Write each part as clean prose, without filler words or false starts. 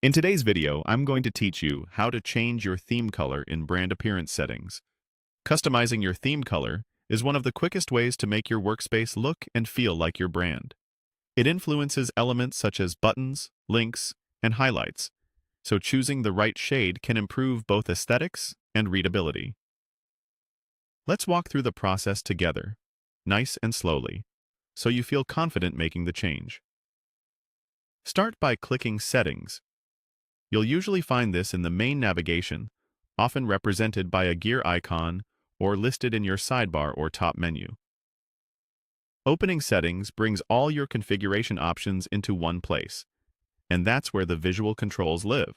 In today's video, I'm going to teach you how to change your theme color in brand appearance settings. Customizing your theme color is one of the quickest ways to make your workspace look and feel like your brand. It influences elements such as buttons, links, and highlights, so choosing the right shade can improve both aesthetics and readability. Let's walk through the process together, nice and slowly, so you feel confident making the change. Start by clicking Settings. You'll usually find this in the main navigation, often represented by a gear icon or listed in your sidebar or top menu. Opening Settings brings all your configuration options into one place, and that's where the visual controls live.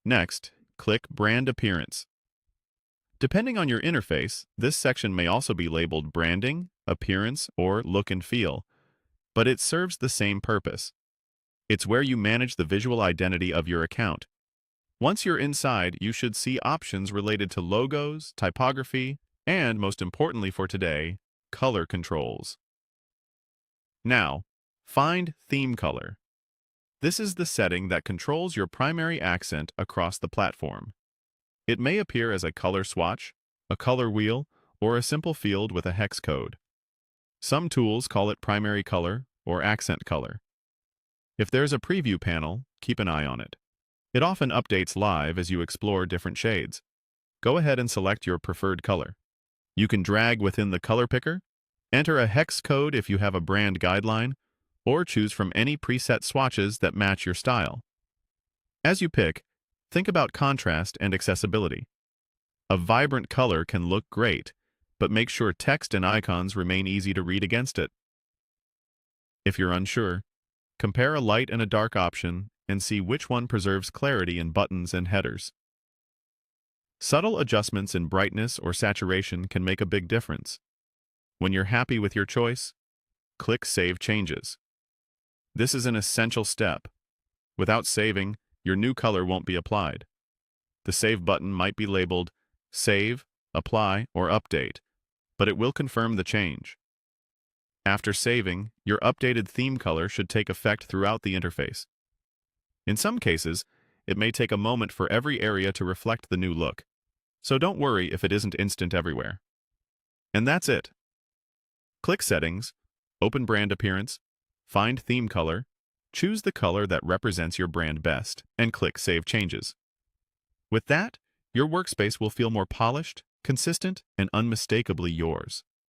Next, click Brand Appearance. Depending on your interface, this section may also be labeled Branding, Appearance, or Look and Feel, but it serves the same purpose. It's where you manage the visual identity of your account. Once you're inside, you should see options related to logos, typography, and, most importantly for today, color controls. Now, find Theme Color. This is the setting that controls your primary accent across the platform. It may appear as a color swatch, a color wheel, or a simple field with a hex code. Some tools call it primary color or accent color. If there's a preview panel, keep an eye on it. It often updates live as you explore different shades. Go ahead and select your preferred color. You can drag within the color picker, enter a hex code if you have a brand guideline, or choose from any preset swatches that match your style. As you pick, think about contrast and accessibility. A vibrant color can look great, but make sure text and icons remain easy to read against it. If you're unsure, compare a light and a dark option and see which one preserves clarity in buttons and headers. Subtle adjustments in brightness or saturation can make a big difference. When you're happy with your choice, click Save Changes. This is an essential step. Without saving, your new color won't be applied. The Save button might be labeled Save, Apply, or Update, but it will confirm the change. After saving, your updated theme color should take effect throughout the interface. In some cases, it may take a moment for every area to reflect the new look, so don't worry if it isn't instant everywhere. And that's it. Click Settings, open Brand Appearance, find Theme Color, choose the color that represents your brand best, and click Save Changes. With that, your workspace will feel more polished, consistent, and unmistakably yours.